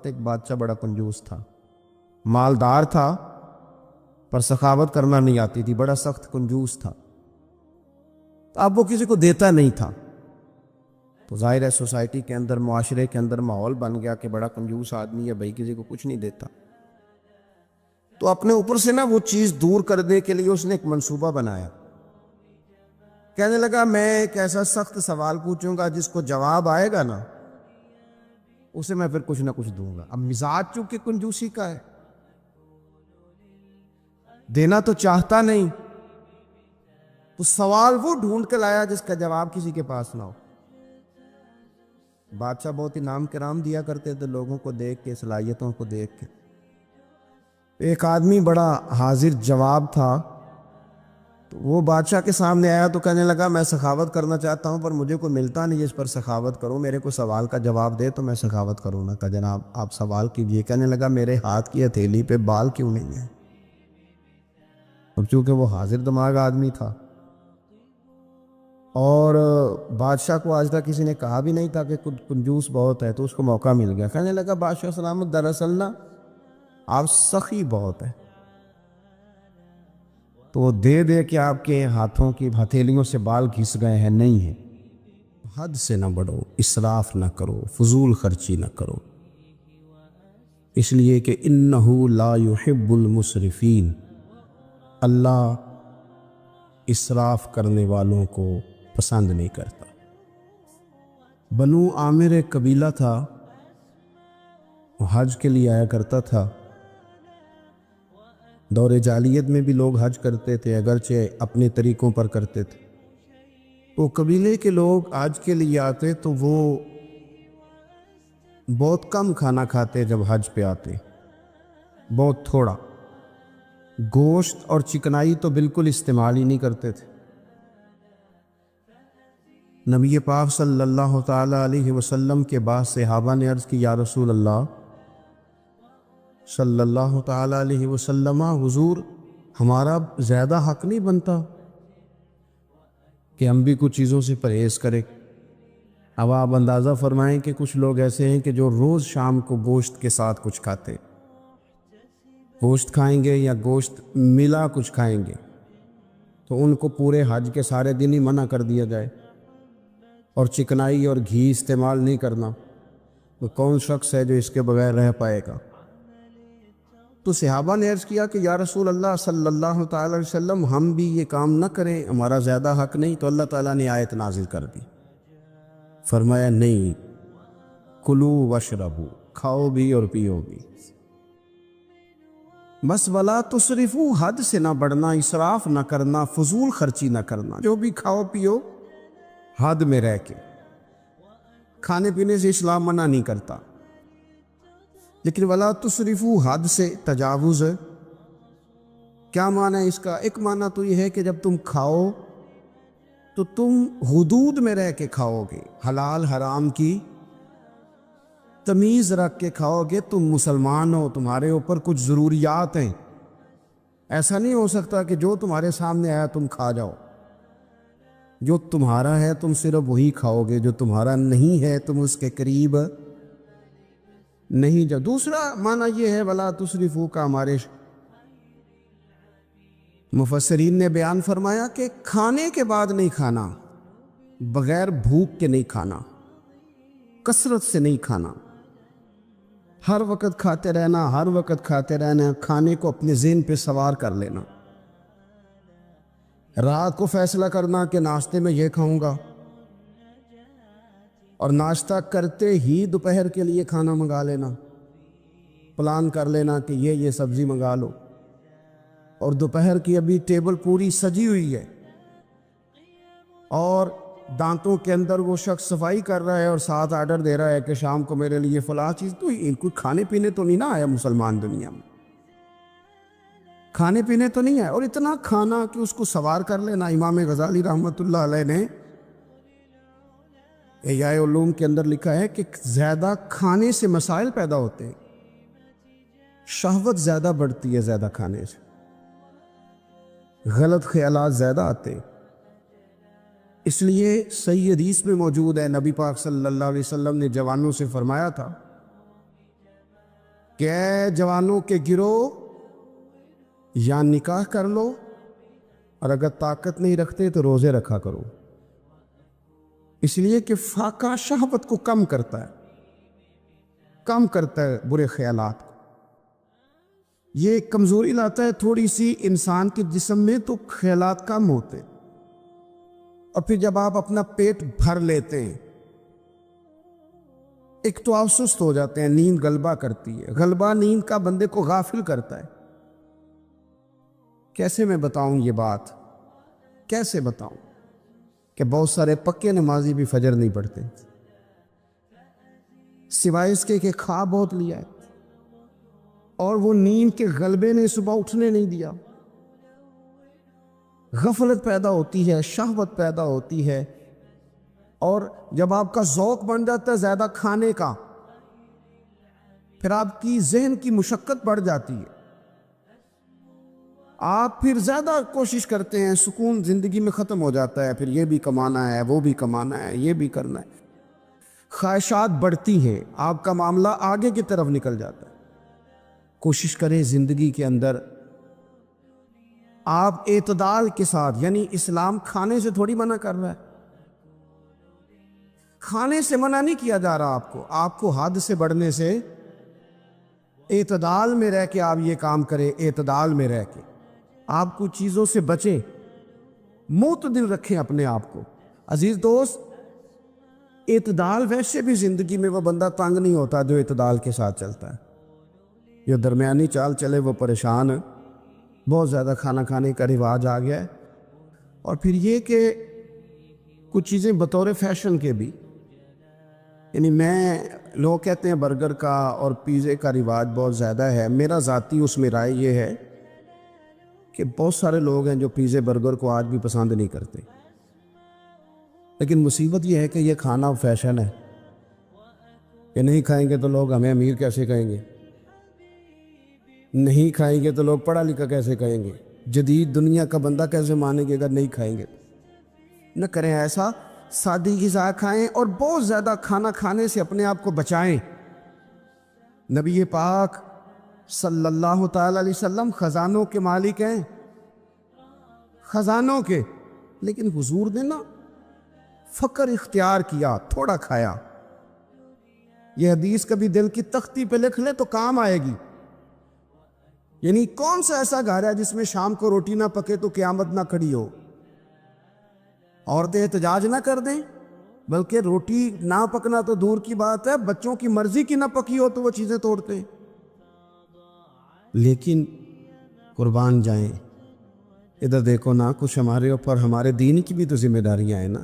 ایک بادشاہ بڑا کنجوس تھا، مالدار تھا پر سخاوت کرنا نہیں آتی تھی، بڑا سخت کنجوس تھا۔ اب وہ کسی کو دیتا نہیں تھا، تو ظاہر ہے سوسائٹی کے اندر، معاشرے کے اندر ماحول بن گیا کہ بڑا کنجوس آدمی ہے بھائی، کسی کو کچھ نہیں دیتا۔ تو اپنے اوپر سے نا وہ چیز دور کرنے کے لیے اس نے ایک منصوبہ بنایا۔ کہنے لگا میں ایک ایسا سخت سوال پوچھوں گا جس کو جواب آئے گا نا، اسے میں پھر کچھ نہ کچھ دوں گا۔ اب مزاج چونکہ کنجوسی کا ہے، دینا تو چاہتا نہیں، تو سوال وہ ڈھونڈ کے لایا جس کا جواب کسی کے پاس نہ ہو۔ بادشاہ بہت انعام کرام دیا کرتے تھے لوگوں کو دیکھ کے، صلاحیتوں کو دیکھ کے۔ ایک آدمی بڑا حاضر جواب تھا، تو وہ بادشاہ کے سامنے آیا تو کہنے لگا میں سخاوت کرنا چاہتا ہوں پر مجھے کوئی ملتا نہیں جس پر سخاوت کروں، میرے کو سوال کا جواب دے تو میں سخاوت کروں نا۔ کہا جناب آپ سوال کیجئے۔ کہنے لگا میرے ہاتھ کی ہتھیلی پہ بال کیوں نہیں ہے؟ اور چونکہ وہ حاضر دماغ آدمی تھا اور بادشاہ کو آج تک کسی نے کہا بھی نہیں تھا کہ کنجوس بہت ہے، تو اس کو موقع مل گیا۔ کہنے لگا بادشاہ سلامت، دراصل نا آپ سخی بہت ہے، تو وہ دے دے کہ آپ کے ہاتھوں کی ہتھیلیوں سے بال گھس گئے ہیں، نہیں ہے۔ حد سے نہ بڑھو، اسراف نہ کرو، فضول خرچی نہ کرو، اس لیے کہ انہو لا یحب المسرفین، اللہ اسراف کرنے والوں کو پسند نہیں کرتا۔ بنو عامر ایک قبیلہ تھا، وہ حج کے لیے آیا کرتا تھا۔ دور جاہلیت میں بھی لوگ حج کرتے تھے، اگرچہ اپنے طریقوں پر کرتے تھے۔ وہ قبیلے کے لوگ حج کے لیے آتے تو وہ بہت کم کھانا کھاتے، جب حج پہ آتے بہت تھوڑا، گوشت اور چکنائی تو بالکل استعمال ہی نہیں کرتے تھے۔ نبی پاک صلی اللہ تعالی علیہ وسلم کے بعد صحابہ نے عرض کی یا رسول اللہ صلی اللہ تعالی علیہ وسلم، حضور ہمارا زیادہ حق نہیں بنتا کہ ہم بھی کچھ چیزوں سے پرہیز کریں؟ اب آپ اندازہ فرمائیں کہ کچھ لوگ ایسے ہیں کہ جو روز شام کو گوشت کے ساتھ کچھ کھاتے، گوشت کھائیں گے یا گوشت ملا کچھ کھائیں گے، تو ان کو پورے حج کے سارے دن ہی منع کر دیا جائے اور چکنائی اور گھی استعمال نہیں کرنا، تو کون شخص ہے جو اس کے بغیر رہ پائے گا؟ تو صحابہ نے عرض کیا کہ یا رسول اللہ صلی اللہ تعالی علیہ وسلم، ہم بھی یہ کام نہ کریں، ہمارا زیادہ حق نہیں؟ تو اللہ تعالیٰ نے آیت نازل کر دی، فرمایا نہیں، کلو واشربو، کھاؤ بھی اور پیو بھی، بس ولا تسرفو، حد سے نہ بڑھنا، اسراف نہ کرنا، فضول خرچی نہ کرنا، جو بھی کھاؤ پیو حد میں رہ کے۔ کھانے پینے سے اسلام منع نہیں کرتا، لیکن ولا تسرفو، حد سے تجاوز ہے۔ کیا معنی ہے اس کا؟ ایک معنی تو یہ ہے کہ جب تم کھاؤ تو تم حدود میں رہ کے کھاؤ گے، حلال حرام کی تمیز رکھ کے کھاؤ گے، تم مسلمان ہو، تمہارے اوپر کچھ ضروریات ہیں۔ ایسا نہیں ہو سکتا کہ جو تمہارے سامنے آیا تم کھا جاؤ، جو تمہارا ہے تم صرف وہی کھاؤ گے، جو تمہارا نہیں ہے تم اس کے قریب نہیں جاؤ۔ دوسرا معنی یہ ہے ولا تسرفو کا، ہمارے مفسرین نے بیان فرمایا کہ کھانے کے بعد نہیں کھانا، بغیر بھوک کے نہیں کھانا، کثرت سے نہیں کھانا، ہر وقت کھاتے رہنا، ہر وقت کھاتے رہنا، کھانے کو اپنے ذہن پہ سوار کر لینا، رات کو فیصلہ کرنا کہ ناشتے میں یہ کھاؤں گا، اور ناشتہ کرتے ہی دوپہر کے لیے کھانا منگا لینا، پلان کر لینا کہ یہ سبزی منگا لو، اور دوپہر کی ابھی ٹیبل پوری سجی ہوئی ہے اور دانتوں کے اندر وہ شخص صفائی کر رہا ہے اور ساتھ آرڈر دے رہا ہے کہ شام کو میرے لیے فلاں چیز، تو ان کو کھانے پینے تو نہیں نہ آیا مسلمان دنیا میں، کھانے پینے تو نہیں ہے، اور اتنا کھانا کہ اس کو سوار کر لینا۔ امام غزالی رحمۃ اللہ علیہ نے احیاء علوم کے اندر لکھا ہے کہ زیادہ کھانے سے مسائل پیدا ہوتے ہیں، شہوت زیادہ بڑھتی ہے، زیادہ کھانے سے غلط خیالات زیادہ آتے ہیں۔ اس لیے صحیح حدیث میں موجود ہے، نبی پاک صلی اللہ علیہ وسلم نے جوانوں سے فرمایا تھا کہ اے جوانوں کے گروہ، یا نکاح کر لو، اور اگر طاقت نہیں رکھتے تو روزے رکھا کرو، اس لیے کہ فاقہ شہوت کو کم کرتا ہے، کم کرتا ہے برے خیالات کو۔ یہ ایک کمزوری لاتا ہے تھوڑی سی انسان کے جسم میں، تو خیالات کم ہوتے، اور پھر جب آپ اپنا پیٹ بھر لیتے ہیں، ایک تو آپ سست ہو جاتے ہیں، نیند غلبہ کرتی ہے، غلبہ نیند کا بندے کو غافل کرتا ہے۔ کیسے میں بتاؤں یہ بات، کیسے بتاؤں کہ بہت سارے پکے نمازی بھی فجر نہیں پڑھتے، سوائے اس کے کہ کھا بہت لیا ہے، اور وہ نیند کے غلبے نے صبح اٹھنے نہیں دیا۔ غفلت پیدا ہوتی ہے، شہوت پیدا ہوتی ہے، اور جب آپ کا ذوق بن جاتا ہے زیادہ کھانے کا، پھر آپ کی ذہن کی مشقت بڑھ جاتی ہے، آپ پھر زیادہ کوشش کرتے ہیں، سکون زندگی میں ختم ہو جاتا ہے، پھر یہ بھی کمانا ہے، وہ بھی کمانا ہے، یہ بھی کرنا ہے، خواہشات بڑھتی ہیں، آپ کا معاملہ آگے کی طرف نکل جاتا ہے۔ کوشش کریں زندگی کے اندر آپ اعتدال کے ساتھ، یعنی اسلام کھانے سے تھوڑی منع کر رہا ہے، کھانے سے منع نہیں کیا جا رہا آپ کو حد سے بڑھنے سے، اعتدال میں رہ کے آپ یہ کام کریں، اعتدال میں رہ کے آپ کچھ چیزوں سے بچیں، معتدل رکھیں اپنے آپ کو۔ عزیز دوست، اعتدال ویسے بھی زندگی میں وہ بندہ تنگ نہیں ہوتا جو اعتدال کے ساتھ چلتا ہے، جو درمیانی چال چلے وہ پریشان ہے۔ بہت زیادہ کھانا کھانے کا رواج آ گیا ہے، اور پھر یہ کہ کچھ چیزیں بطور فیشن کے بھی، یعنی لوگ کہتے ہیں برگر کا اور پیزے کا رواج بہت زیادہ ہے، میرا ذاتی اس میں رائے یہ ہے کہ بہت سارے لوگ ہیں جو پیزے برگر کو آج بھی پسند نہیں کرتے، لیکن مصیبت یہ ہے کہ یہ کھانا فیشن ہے، کہ نہیں کھائیں گے تو لوگ ہمیں امیر کیسے کہیں گے، نہیں کھائیں گے تو لوگ پڑھا لکھا کیسے کہیں گے، جدید دنیا کا بندہ کیسے مانے گا اگر نہیں کھائیں گے۔ نہ کریں ایسا، سادی غذا کھائیں، اور بہت زیادہ کھانا کھانے سے اپنے آپ کو بچائیں۔ نبی پاک صلی اللہ تعالی علیہ وسلم خزانوں کے مالک ہیں، خزانوں کے، لیکن حضور نے نا فقر اختیار کیا، تھوڑا کھایا۔ یہ حدیث کبھی دل کی تختی پہ لکھ لے تو کام آئے گی۔ یعنی کون سا ایسا گھر ہے جس میں شام کو روٹی نہ پکے تو قیامت نہ کھڑی ہو؟ عورتیں احتجاج نہ کر دیں، بلکہ روٹی نہ پکنا تو دور کی بات ہے، بچوں کی مرضی کی نہ پکی ہو تو وہ چیزیں توڑتے ہیں۔ لیکن قربان جائیں، ادھر دیکھو نا، کچھ ہمارے اوپر ہمارے دین کی بھی تو ذمہ داریاں ہیں نا،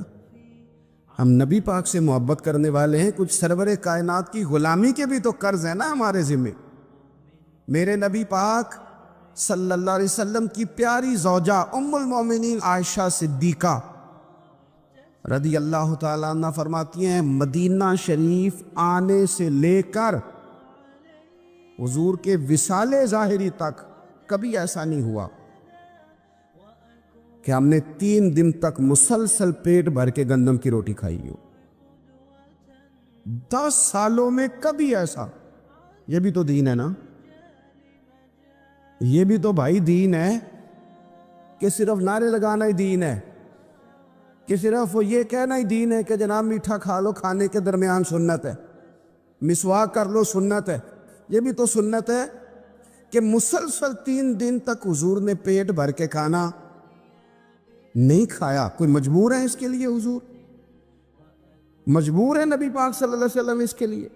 ہم نبی پاک سے محبت کرنے والے ہیں، کچھ سرور کائنات کی غلامی کے بھی تو قرض ہیں نا ہمارے ذمہ۔ میرے نبی پاک صلی اللہ علیہ وسلم کی پیاری زوجہ ام المومنین عائشہ صدیقہ رضی اللہ تعالیٰ عنہ فرماتی ہیں، مدینہ شریف آنے سے لے کر حضور کے وصال ظاہری تک کبھی ایسا نہیں ہوا کہ ہم نے 3 دن تک مسلسل پیٹ بھر کے گندم کی روٹی کھائی ہو۔ 10 سالوں میں کبھی ایسا۔ یہ بھی تو دین ہے نا، یہ بھی تو بھائی دین ہے، کہ صرف نعرے لگانا ہی دین ہے، کہ صرف وہ یہ کہنا ہی دین ہے کہ جناب میٹھا کھا لو، کھانے کے درمیان سنت ہے، مسواک کر لو سنت ہے۔ یہ بھی تو سنت ہے کہ مسلسل 3 دن تک حضور نے پیٹ بھر کے کھانا نہیں کھایا۔ کوئی مجبور ہے اس کے لیے؟ حضور مجبور ہے نبی پاک صلی اللہ علیہ وسلم اس کے لیے؟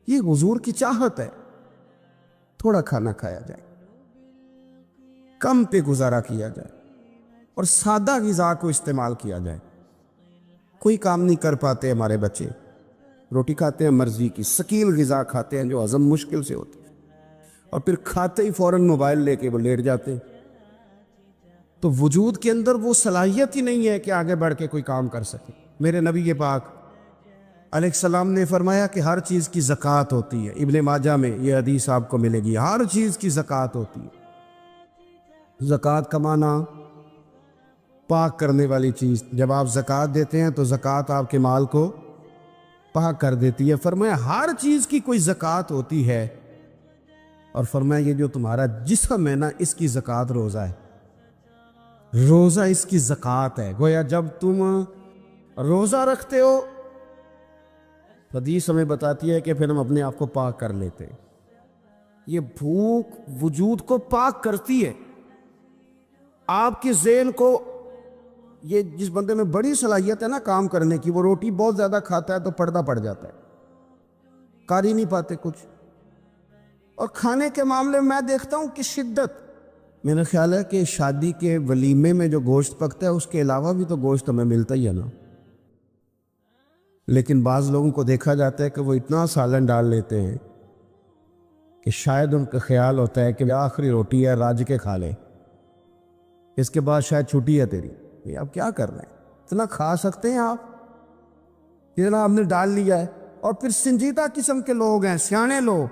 یہ حضور کی چاہت ہے، تھوڑا کھانا کھایا جائے، کم پہ گزارا کیا جائے، اور سادہ غذا کو استعمال کیا جائے۔ کوئی کام نہیں کر پاتے ہمارے بچے، روٹی کھاتے ہیں مرضی کی، ثقیل غذا کھاتے ہیں جو ہضم مشکل سے ہوتی ہے، اور پھر کھاتے ہی فوراً موبائل لے کے وہ لیٹ جاتے ہیں۔ تو وجود کے اندر وہ صلاحیت ہی نہیں ہے کہ آگے بڑھ کے کوئی کام کر سکے۔ میرے نبی پاک علیہ السلام نے فرمایا کہ ہر چیز کی زکوٰۃ ہوتی ہے، ابن ماجہ میں یہ حدیث آپ کو ملے گی، ہر چیز کی زکوٰۃ ہوتی ہے۔ زکوٰۃ کا معنی پاک کرنے والی چیز، جب آپ زکوٰۃ دیتے ہیں تو زکوٰۃ آپ کے مال کو پاک کر دیتی ہے۔ فرمایا ہر چیز کی کوئی زکوٰۃ ہوتی ہے، اور فرمایا یہ جو تمہارا جسم ہے نا اس کی زکوٰۃ روزہ ہے، روزہ اس کی زکوٰۃ ہے۔ گویا جب تم روزہ رکھتے ہو حدیث ہمیں بتاتی ہے کہ پھر ہم اپنے آپ کو پاک کر لیتے ہیں۔ یہ بھوک وجود کو پاک کرتی ہے، آپ کے ذہن کو، یہ جس بندے میں بڑی صلاحیت ہے نا کام کرنے کی، وہ روٹی بہت زیادہ کھاتا ہے تو پردہ پڑ جاتا ہے، کر ہی نہیں پاتے کچھ۔ اور کھانے کے معاملے میں دیکھتا ہوں کہ شدت، میرا خیال ہے کہ شادی کے ولیمے میں جو گوشت پکتا ہے اس کے علاوہ بھی تو گوشت ہمیں ملتا ہی ہے نا، لیکن بعض لوگوں کو دیکھا جاتا ہے کہ وہ اتنا سالن ڈال لیتے ہیں کہ شاید ان کا خیال ہوتا ہے کہ آخری روٹی ہے راج کے کھا لے، اس کے بعد شاید چھٹی ہے تیری۔ یہ آپ کیا کر رہے ہیں؟ اتنا کھا سکتے ہیں آپ؟ اتنا آپ نے ڈال لیا ہے۔ اور پھر سنجیدہ قسم کے لوگ ہیں، سیانے لوگ،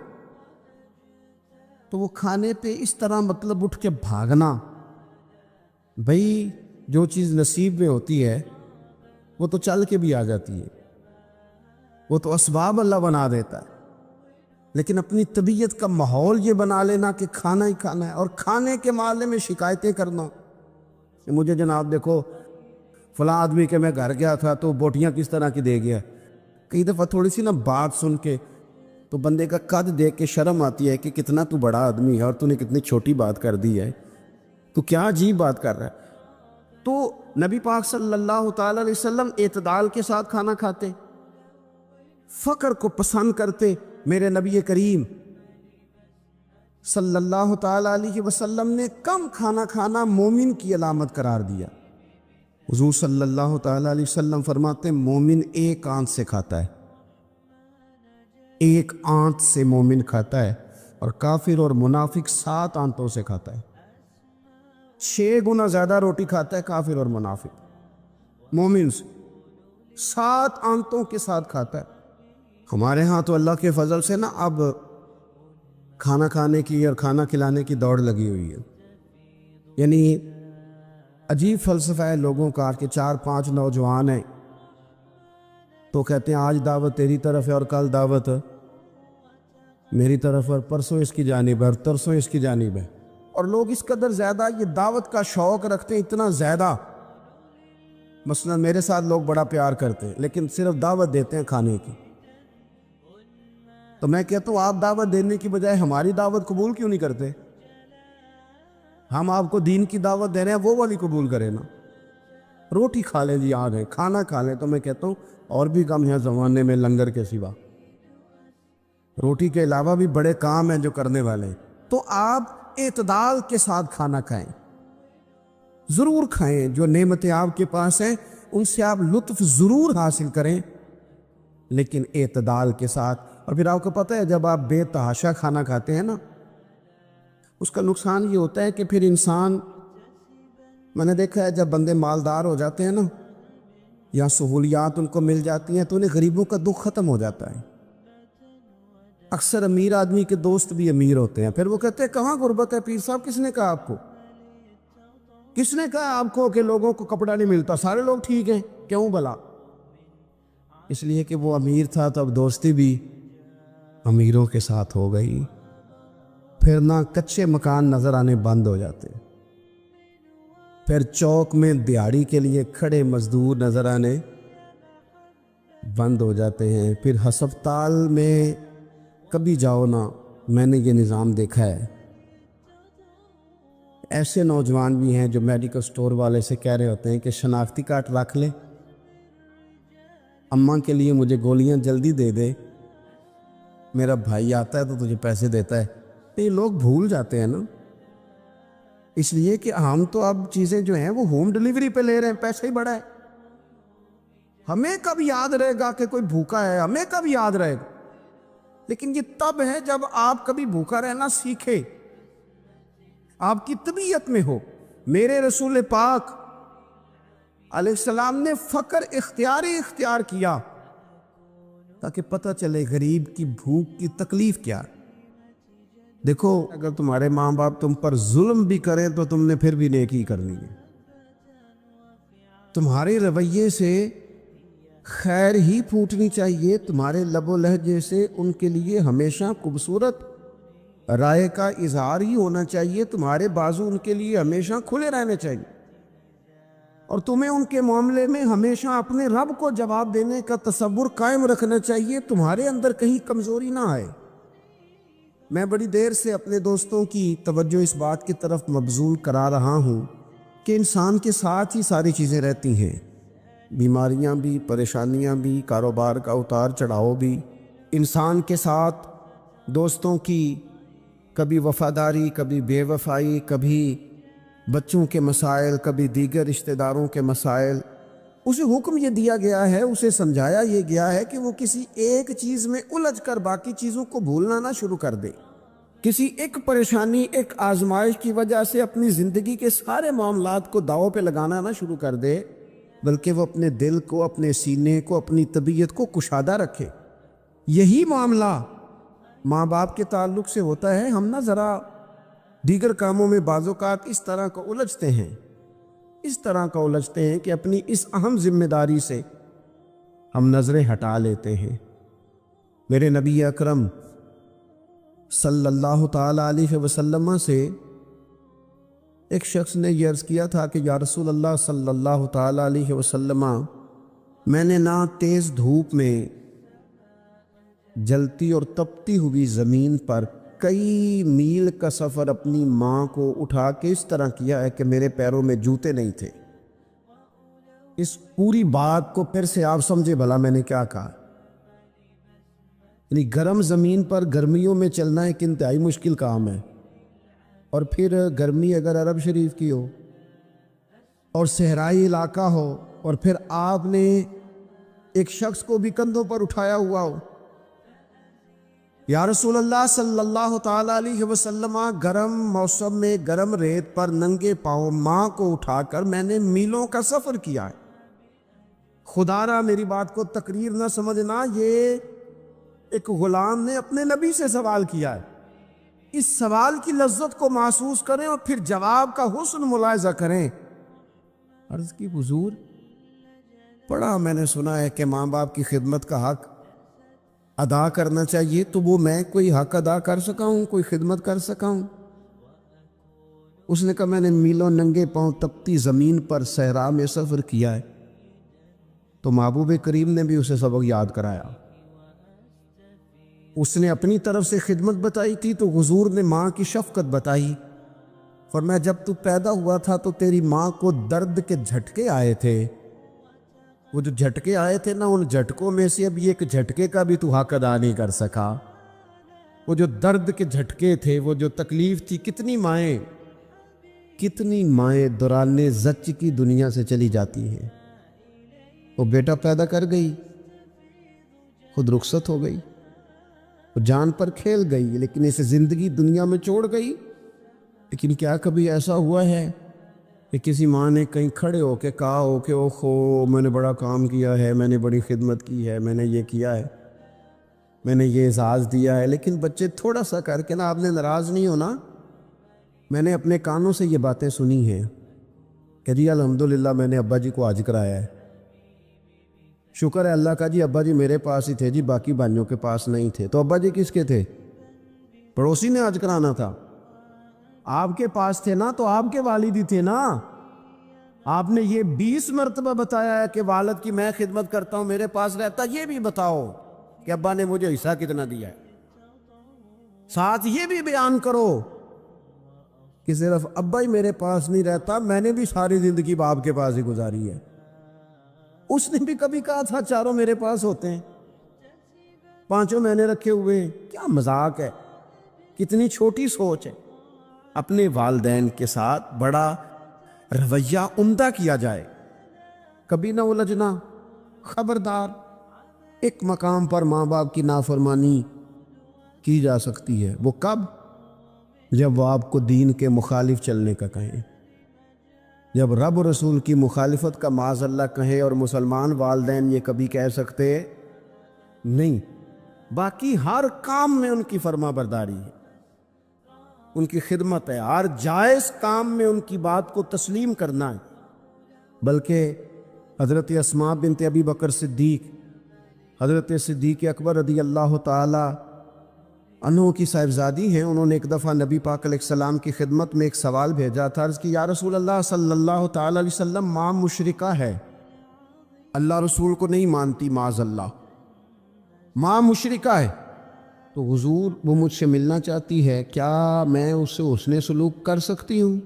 تو وہ کھانے پہ اس طرح مطلب اٹھ کے بھاگنا، بھئی جو چیز نصیب میں ہوتی ہے وہ تو چل کے بھی آ جاتی ہے، وہ تو اسباب اللہ بنا دیتا ہے، لیکن اپنی طبیعت کا ماحول یہ بنا لینا کہ کھانا ہی کھانا ہے، اور کھانے کے معاملے میں شکایتیں کرنا کہ مجھے جناب دیکھو فلاں آدمی کے میں گھر گیا تھا تو بوٹیاں کس طرح کی دے گیا۔ کئی دفعہ تھوڑی سی نا بات سن کے تو بندے کا قد دیکھ کے شرم آتی ہے کہ کتنا تو بڑا آدمی ہے اور تو نے کتنی چھوٹی بات کر دی ہے، تو کیا عجیب بات کر رہا ہے۔ تو نبی پاک صلی اللہ تعالی علیہ وسلم اعتدال کے ساتھ کھانا کھاتے، فقر کو پسند کرتے۔ میرے نبی کریم صلی اللہ تعالی علیہ وسلم نے کم کھانا کھانا مومن کی علامت قرار دیا۔ حضور صلی اللہ تعالی علیہ وسلم فرماتے ہیں مومن ایک آنت سے کھاتا ہے، ایک آنت سے مومن کھاتا ہے، اور کافر اور منافق 7 آنتوں سے کھاتا ہے۔ 6 گنا زیادہ روٹی کھاتا ہے کافر اور منافق مومن سے، 7 آنتوں کے ساتھ کھاتا ہے۔ ہمارے ہاں تو اللہ کے فضل سے نا اب کھانا کھانے کی اور کھانا کھلانے کی دوڑ لگی ہوئی ہے، یعنی عجیب فلسفہ ہے لوگوں کا کہ 4-5 نوجوان ہیں تو کہتے ہیں آج دعوت تیری طرف ہے اور کل دعوت میری طرف، اور پرسوں اس کی جانب ہے اور ترسوں اس کی جانب ہے، اور لوگ اس قدر زیادہ یہ دعوت کا شوق رکھتے ہیں، اتنا زیادہ۔ مثلا میرے ساتھ لوگ بڑا پیار کرتے ہیں لیکن صرف دعوت دیتے ہیں کھانے کی، تو میں کہتا ہوں آپ دعوت دینے کی بجائے ہماری دعوت قبول کیوں نہیں کرتے؟ ہم آپ کو دین کی دعوت دے رہے ہیں، وہ والی قبول کریں نا۔ روٹی کھا لیں جی، آ گئے کھانا کھا لیں، تو میں کہتا ہوں اور بھی کم ہے زمانے میں لنگر کے سوا، روٹی کے علاوہ بھی بڑے کام ہیں جو کرنے والے ہیں۔ تو آپ اعتدال کے ساتھ کھانا کھائیں، ضرور کھائیں، جو نعمتیں آپ کے پاس ہیں ان سے آپ لطف ضرور حاصل کریں، لیکن اعتدال کے ساتھ۔ اور پھر آپ کو پتہ ہے جب آپ بے تحاشا کھانا کھاتے ہیں نا، اس کا نقصان یہ ہوتا ہے کہ پھر انسان، میں نے دیکھا ہے جب بندے مالدار ہو جاتے ہیں نا یا سہولیات ان کو مل جاتی ہیں تو انہیں غریبوں کا دکھ ختم ہو جاتا ہے۔ اکثر امیر آدمی کے دوست بھی امیر ہوتے ہیں، پھر وہ کہتے ہیں کہاں غربت ہے پیر صاحب؟ کس نے کہا آپ کو؟ کس نے کہا آپ کو کہ لوگوں کو کپڑا نہیں ملتا، سارے لوگ ٹھیک ہیں؟ کیوں بھلا؟ اس لیے کہ وہ امیر تھا تو اب دوستی بھی امیروں کے ساتھ ہو گئی، پھر نہ کچے مکان نظر آنے بند ہو جاتے، پھر چوک میں دیہڑی کے لیے کھڑے مزدور نظر آنے بند ہو جاتے ہیں، پھر ہسپتال میں کبھی جاؤ نا، میں نے یہ نظام دیکھا ہے، ایسے نوجوان بھی ہیں جو میڈیکل سٹور والے سے کہہ رہے ہوتے ہیں کہ شناختی کارڈ رکھ لے، اماں کے لیے مجھے گولیاں جلدی دے دے، میرا بھائی آتا ہے تو تجھے پیسے دیتا ہے۔ یہ لوگ بھول جاتے ہیں نا، اس لیے کہ ہم تو اب چیزیں جو ہیں وہ ہوم ڈیلیوری پہ لے رہے ہیں، پیسہ ہی بڑا ہے۔ ہمیں کب یاد رہے گا کہ کوئی بھوکا ہے؟ ہمیں کب یاد رہے گا؟ لیکن یہ تب ہے جب آپ کبھی بھوکا رہنا سیکھے، آپ کی طبیعت میں ہو۔ میرے رسول پاک علیہ السلام نے فقر اختیار کیا تاکہ پتہ چلے غریب کی بھوک کی تکلیف کیا۔ دیکھو اگر تمہارے ماں باپ تم پر ظلم بھی کریں تو تم نے پھر بھی نیکی کرنی ہے، تمہارے رویے سے خیر ہی پھوٹنی چاہیے، تمہارے لب و لہجے سے ان کے لیے ہمیشہ خوبصورت رائے کا اظہار ہی ہونا چاہیے، تمہارے بازو ان کے لیے ہمیشہ کھلے رہنے چاہیے، اور تمہیں ان کے معاملے میں ہمیشہ اپنے رب کو جواب دینے کا تصور قائم رکھنا چاہیے، تمہارے اندر کہیں کمزوری نہ آئے۔ میں بڑی دیر سے اپنے دوستوں کی توجہ اس بات کی طرف مبذول کرا رہا ہوں کہ انسان کے ساتھ ہی ساری چیزیں رہتی ہیں، بیماریاں بھی، پریشانیاں بھی، کاروبار کا اتار چڑھاؤ بھی، انسان کے ساتھ دوستوں کی کبھی وفاداری، کبھی بے وفائی، کبھی بچوں کے مسائل، کبھی دیگر رشتہ داروں کے مسائل۔ اسے حکم یہ دیا گیا ہے، اسے سمجھایا یہ گیا ہے کہ وہ کسی ایک چیز میں الجھ کر باقی چیزوں کو بھولنا نہ شروع کر دے، کسی ایک پریشانی، ایک آزمائش کی وجہ سے اپنی زندگی کے سارے معاملات کو داؤ پہ لگانا نہ شروع کر دے، بلکہ وہ اپنے دل کو، اپنے سینے کو، اپنی طبیعت کو کشادہ رکھے۔ یہی معاملہ ماں باپ کے تعلق سے ہوتا ہے۔ ہم نہ ذرا دیگر کاموں میں بعض اوقات اس طرح کا الجھتے ہیں کہ اپنی اس اہم ذمہ داری سے ہم نظریں ہٹا لیتے ہیں۔ میرے نبی اکرم صلی اللہ تعالی علیہ وسلم سے ایک شخص نے یہ عرض کیا تھا کہ یا رسول اللہ صلی اللہ تعالی علیہ وسلم، میں نے نہ تیز دھوپ میں جلتی اور تپتی ہوئی زمین پر کئی میل کا سفر اپنی ماں کو اٹھا کے اس طرح کیا ہے کہ میرے پیروں میں جوتے نہیں تھے۔ اس پوری بات کو پھر سے آپ سمجھے بھلا میں نے کیا کہا۔ یعنی گرم زمین پر گرمیوں میں چلنا ایک انتہائی مشکل کام ہے، اور پھر گرمی اگر عرب شریف کی ہو اور صحرائی علاقہ ہو، اور پھر آپ نے ایک شخص کو بھی کندھوں پر اٹھایا ہوا ہو۔ یا رسول اللہ صلی اللہ تعالی علیہ وسلم، گرم موسم میں گرم ریت پر ننگے پاؤں ماں کو اٹھا کر میں نے میلوں کا سفر کیا ہے۔ خدا را میری بات کو تقریر نہ سمجھنا، یہ ایک غلام نے اپنے نبی سے سوال کیا ہے۔ اس سوال کی لذت کو محسوس کریں اور پھر جواب کا حسن ملاحظہ کریں۔ عرض کی حضور، پڑھا میں نے سنا ہے کہ ماں باپ کی خدمت کا حق ادا کرنا چاہیے، تو وہ میں کوئی حق ادا کر سکا ہوں، کوئی خدمت کر سکا ہوں؟ اس نے کہا میں نے میلوں ننگے پاؤں تپتی زمین پر صحرا میں سفر کیا ہے۔ تو محبوب کریم نے بھی اسے سبق یاد کرایا۔ اس نے اپنی طرف سے خدمت بتائی تھی تو حضور نے ماں کی شفقت بتائی۔ فرمایا جب تو پیدا ہوا تھا تو تیری ماں کو درد کے جھٹکے آئے تھے، وہ جو جھٹکے آئے تھے نا، ان جھٹکوں میں سے اب ایک جھٹکے کا بھی تو حق ادا نہیں کر سکا۔ وہ جو درد کے جھٹکے تھے، وہ جو تکلیف تھی، کتنی مائیں دوران زچ کی دنیا سے چلی جاتی ہیں۔ وہ بیٹا پیدا کر گئی، خود رخصت ہو گئی، وہ جان پر کھیل گئی، لیکن اسے زندگی دنیا میں چھوڑ گئی۔ لیکن کیا کبھی ایسا ہوا ہے کہ کسی ماں نے کہیں کھڑے ہو کے کہا ہو کہ اوہو میں نے بڑا کام کیا ہے، میں نے بڑی خدمت کی ہے، میں نے یہ کیا ہے، میں نے یہ اعزاز دیا ہے، لیکن بچے تھوڑا سا کر کے نا، آپ نے ناراض نہیں ہونا، میں نے اپنے کانوں سے یہ باتیں سنی ہیں کہ جی الحمدللہ میں نے ابا جی کو حج کرایا ہے، شکر ہے اللہ کا جی، ابا جی میرے پاس ہی تھے جی، باقی بھائیوں کے پاس نہیں تھے۔ تو ابا جی کس کے تھے؟ پڑوسی نے حج کرانا تھا، آپ کے پاس تھے نا، تو آپ کے والد ہی تھے نا۔ آپ نے یہ 20 مرتبہ بتایا ہے کہ والد کی میں خدمت کرتا ہوں، میرے پاس رہتا، یہ بھی بتاؤ کہ ابا نے مجھے حصہ کتنا دیا ہے۔ ساتھ یہ بھی بیان کرو کہ صرف ابا ہی میرے پاس نہیں رہتا، میں نے بھی ساری زندگی باپ کے پاس ہی گزاری ہے۔ اس نے بھی کبھی کہا تھا چاروں میرے پاس ہوتے ہیں، پانچوں میں نے رکھے ہوئے ہیں۔ کیا مذاق ہے، کتنی چھوٹی سوچ ہے۔ اپنے والدین کے ساتھ بڑا رویہ عمدہ کیا جائے، کبھی نہ الجھنا۔ خبردار، ایک مقام پر ماں باپ کی نافرمانی کی جا سکتی ہے، وہ کب؟ جب وہ آپ کو دین کے مخالف چلنے کا کہیں، جب رب رسول کی مخالفت کا معاذ اللہ کہیں، اور مسلمان والدین یہ کبھی کہہ سکتے نہیں۔ باقی ہر کام میں ان کی فرما برداری ہے، ان کی خدمت ہے، ہر جائز کام میں ان کی بات کو تسلیم کرنا ہے۔ بلکہ حضرت اسماء بنت ابی بکر صدیق، حضرت صدیق اکبر رضی اللہ تعالی انوکھی صاحبزادی ہیں، انہوں نے ایک دفعہ نبی پاک علیہ السلام کی خدمت میں ایک سوال بھیجا تھا، عرض کی یا رسول اللہ صلی اللہ تعالی علیہ وسلم، ماں مشرکہ ہے، اللہ رسول کو نہیں مانتی، معاذ اللہ، ماں مشرکہ ہے، تو حضور وہ مجھ سے ملنا چاہتی ہے، کیا میں اس سے حسن سلوک کر سکتی ہوں؟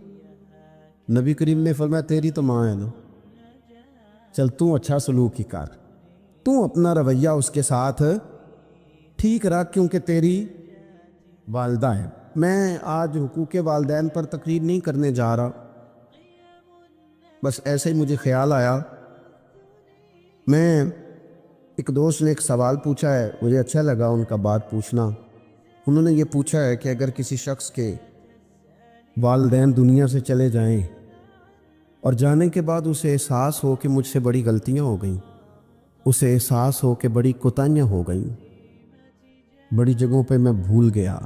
نبی کریم نے فرمایا تیری تو ماں ہے نا، چل تو اچھا سلوک ہی کر، تو اپنا رویہ اس کے ساتھ ٹھیک رکھ، کیونکہ تیری والدہ ہے۔ میں آج حقوق والدین پر تقریر نہیں کرنے جا رہا، بس ایسے ہی مجھے خیال آیا۔ میں ایک دوست نے ایک سوال پوچھا ہے، مجھے اچھا لگا ان کا بات پوچھنا۔ انہوں نے یہ پوچھا ہے کہ اگر کسی شخص کے والدین دنیا سے چلے جائیں اور جانے کے بعد اسے احساس ہو کہ مجھ سے بڑی غلطیاں ہو گئیں، اسے احساس ہو کہ بڑی کوتاہیاں ہو گئیں، بڑی جگہوں پہ میں بھول گیا،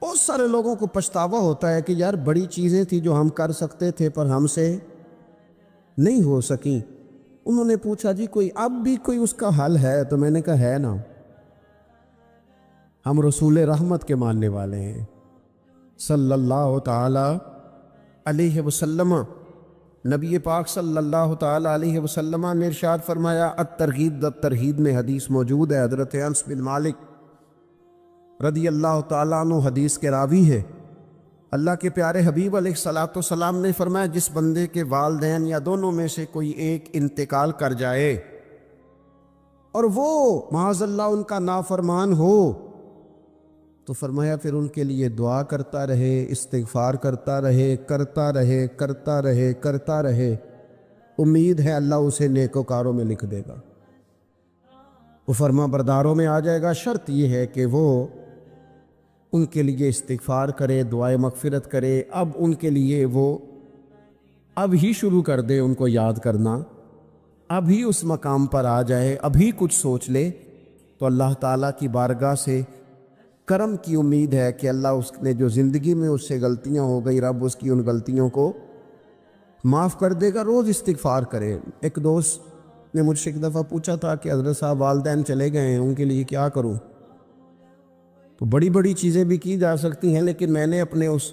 بہت سارے لوگوں کو پچھتاوا ہوتا ہے کہ یار بڑی چیزیں تھیں جو ہم کر سکتے تھے پر ہم سے نہیں ہو سکیں۔ انہوں نے پوچھا جی کوئی اب بھی کوئی اس کا حل ہے؟ تو میں نے کہا ہے نا، ہم رسول رحمت کے ماننے والے ہیں صلی اللہ تعالی علیہ وسلم۔ نبی پاک صلی اللہ تعالی علیہ وسلم نے ارشاد فرمایا، الترغیب الترہیب میں حدیث موجود ہے، حضرت انس بن مالک رضی اللہ تعالیٰ عنہ حدیث کے راوی ہے۔ اللہ کے پیارے حبیب علیہ الصلوۃ والسلام نے فرمایا، جس بندے کے والدین یا دونوں میں سے کوئی ایک انتقال کر جائے اور وہ معاذ اللہ ان کا نافرمان ہو، تو فرمایا پھر ان کے لیے دعا کرتا رہے، استغفار کرتا رہے، کرتا رہے، کرتا رہے، کرتا رہے، امید ہے اللہ اسے نیکوکاروں میں لکھ دے گا، وہ فرما برداروں میں آ جائے گا۔ شرط یہ ہے کہ وہ ان کے لیے استغفار کرے، دعائے مغفرت کرے، اب ان کے لیے وہ اب ہی شروع کر دے ان کو یاد کرنا، اب ہی اس مقام پر آ جائے، اب ہی کچھ سوچ لے، تو اللہ تعالیٰ کی بارگاہ سے کرم کی امید ہے کہ اللہ اس نے جو زندگی میں اس سے غلطیاں ہو گئی، رب اس کی ان غلطیوں کو معاف کر دے گا۔ روز استغفار کرے۔ ایک دوست نے مجھ سے ایک دفعہ پوچھا تھا کہ حضرت صاحب والدین چلے گئے ہیں، ان کے لیے کیا کروں؟ تو بڑی بڑی چیزیں بھی کی جا سکتی ہیں، لیکن میں نے اپنے اس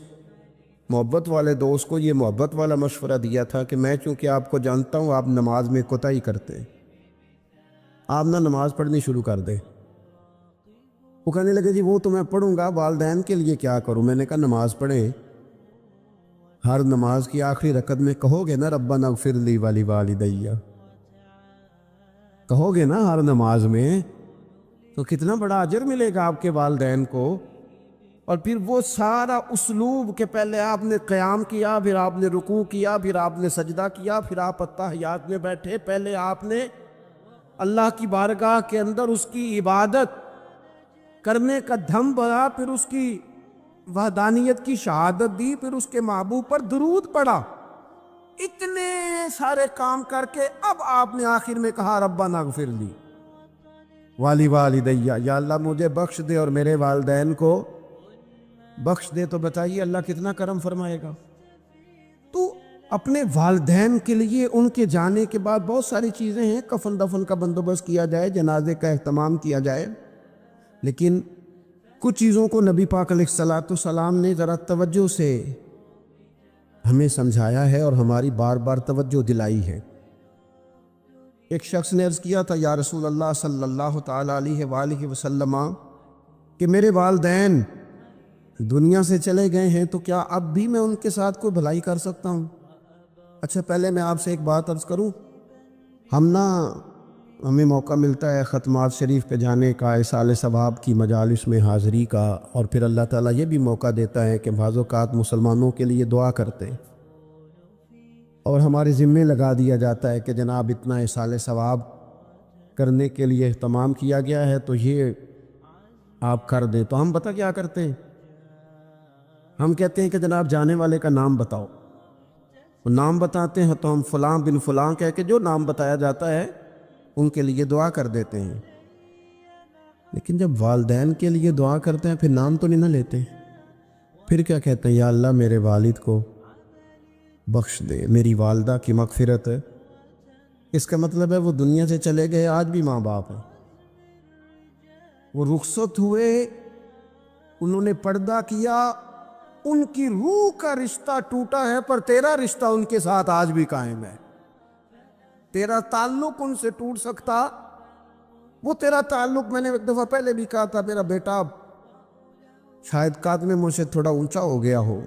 محبت والے دوست کو یہ محبت والا مشورہ دیا تھا کہ میں چونکہ آپ کو جانتا ہوں آپ نماز میں کوتاہی کرتے ہیں، آپ نہ نماز پڑھنی شروع کر دیں۔ وہ کہنے لگے جی وہ تو میں پڑھوں گا، والدین کے لیے کیا کروں؟ میں نے کہا نماز پڑھیں، ہر نماز کی آخری رکعت میں کہو گے نا ربنا اغفر لی ولی کہو گے نا ہر نماز میں، تو کتنا بڑا اجر ملے گا آپ کے والدین کو۔ اور پھر وہ سارا اسلوب کہ پہلے آپ نے قیام کیا، پھر آپ نے رکوع کیا، پھر آپ نے سجدہ کیا، پھر آپ اتحیات میں بیٹھے، پہلے آپ نے اللہ کی بارگاہ کے اندر اس کی عبادت کرنے کا دھم بھرا، پھر اس کی وحدانیت کی شہادت دی، پھر اس کے محبوب پر درود پڑھا، اتنے سارے کام کر کے اب آپ نے آخر میں کہا ربنا اغفر لی والدیہ، یا اللہ مجھے بخش دے اور میرے والدین کو بخش دے۔ تو بتائیے اللہ کتنا کرم فرمائے گا۔ تو اپنے والدین کے لیے ان کے جانے کے بعد بہت ساری چیزیں ہیں، کفن دفن کا بندوبست کیا جائے، جنازے کا اہتمام کیا جائے، لیکن کچھ چیزوں کو نبی پاک علیہ الصلوۃ والسلام نے ذرا توجہ سے ہمیں سمجھایا ہے اور ہماری بار بار توجہ دلائی ہے۔ ایک شخص نے عرض کیا تھا یا رسول اللہ صلی اللہ تعالی علیہ وآلہ وسلم کہ میرے والدین دنیا سے چلے گئے ہیں، تو کیا اب بھی میں ان کے ساتھ کوئی بھلائی کر سکتا ہوں؟ اچھا پہلے میں آپ سے ایک بات عرض کروں، ہمیں موقع ملتا ہے ختمات شریف پہ جانے کا، اصال ثواب کی مجالس میں حاضری کا، اور پھر اللہ تعالیٰ یہ بھی موقع دیتا ہے کہ بعض اوقات مسلمانوں کے لیے دعا کرتے اور ہمارے ذمے لگا دیا جاتا ہے کہ جناب اتنا اصال ثواب کرنے کے لیے اہتمام کیا گیا ہے تو یہ آپ کر دیں۔ تو ہم پتہ کیا کرتے ہیں، ہم کہتے ہیں کہ جناب جانے والے کا نام بتاؤ، وہ نام بتاتے ہیں تو ہم فلاں بن فلاں کہہ کے جو نام بتایا جاتا ہے ان کے لیے دعا کر دیتے ہیں، لیکن جب والدین کے لیے دعا کرتے ہیں پھر نام تو نہیں نہ لیتے، پھر کیا کہتے ہیں یا اللہ میرے والد کو بخش دے، میری والدہ کی مغفرت ہے۔ اس کا مطلب ہے وہ دنیا سے چلے گئے، آج بھی ماں باپ ہیں، وہ رخصت ہوئے انہوں نے پردہ کیا، ان کی روح کا رشتہ ٹوٹا ہے، پر تیرا رشتہ ان کے ساتھ آج بھی قائم ہے۔ تیرا تعلق ان سے ٹوٹ سکتا، وہ تیرا تعلق، میں نے ایک دفعہ پہلے بھی کہا تھا، میرا بیٹا شاید قد میں مجھ سے تھوڑا اونچا ہو گیا ہو،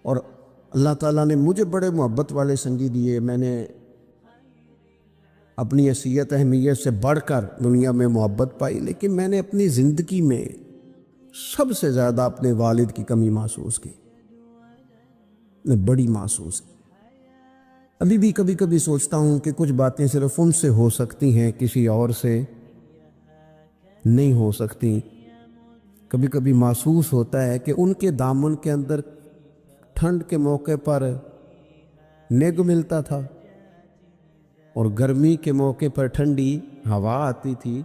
اور اللہ تعالیٰ نے مجھے بڑے محبت والے سنگی دیے، میں نے اپنی حیثیت اہمیت سے بڑھ کر دنیا میں محبت پائی، لیکن میں نے اپنی زندگی میں سب سے زیادہ اپنے والد کی کمی محسوس کی، میں بڑی محسوس کی۔ ابھی بھی کبھی کبھی سوچتا ہوں کہ کچھ باتیں صرف ان سے ہو سکتی ہیں، کسی اور سے نہیں ہو سکتی۔ کبھی کبھی محسوس ہوتا ہے کہ ان کے دامن کے اندر ٹھنڈ کے موقع پر نگ ملتا تھا، اور گرمی کے موقع پر ٹھنڈی ہوا آتی تھی۔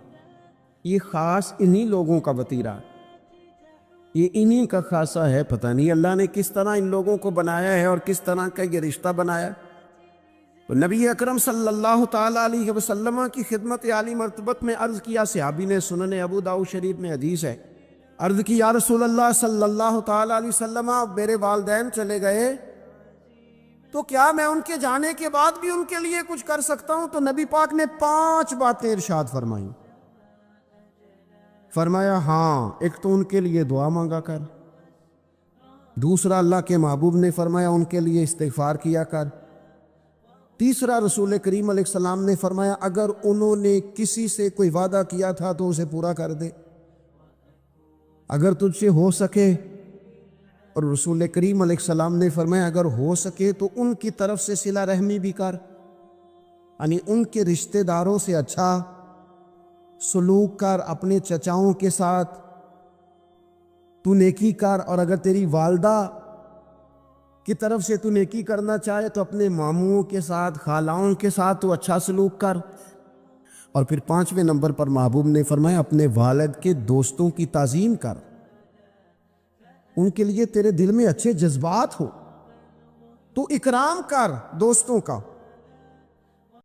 یہ خاص انہی لوگوں کا وطیرہ، یہ انہی کا خاصہ ہے۔ پتہ نہیں اللہ نے کس طرح ان لوگوں کو بنایا ہے اور کس طرح کا یہ رشتہ بنایا۔ تو نبی اکرم صلی اللہ تعالیٰ علیہ وسلم کی خدمت عالی مرتبت میں عرض کیا، صحابی نے، سنن ابو داؤد شریف میں حدیث ہے، عرض کی یا رسول اللہ صلی اللہ تعالیٰ علیہ وسلم، میرے والدین چلے گئے تو کیا میں ان کے جانے کے بعد بھی ان کے لیے کچھ کر سکتا ہوں؟ تو نبی پاک نے 5 باتیں ارشاد فرمائیں۔ فرمایا ہاں، ایک تو ان کے لیے دعا مانگا کر، دوسرا اللہ کے محبوب نے فرمایا ان کے لیے استغفار کیا کر، تیسرا رسول کریم علیہ السلام نے فرمایا اگر انہوں نے کسی سے کوئی وعدہ کیا تھا تو اسے پورا کر دے، اگر تجھ سے ہو سکے، اور رسول کریم علیہ السلام نے فرمایا اگر ہو سکے تو ان کی طرف سے صلہ رحمی بھی کر، یعنی ان کے رشتہ داروں سے اچھا سلوک کر، اپنے چچاؤں کے ساتھ تو نیکی کر، اور اگر تیری والدہ کی طرف سے تو نیکی کرنا چاہے تو اپنے ماموں کے ساتھ، خالاؤں کے ساتھ تو اچھا سلوک کر۔ اور پھر 5ویں نمبر پر محبوب نے فرمایا اپنے والد کے دوستوں کی تعظیم کر، ان کے لیے تیرے دل میں اچھے جذبات ہو تو اکرام کر دوستوں کا۔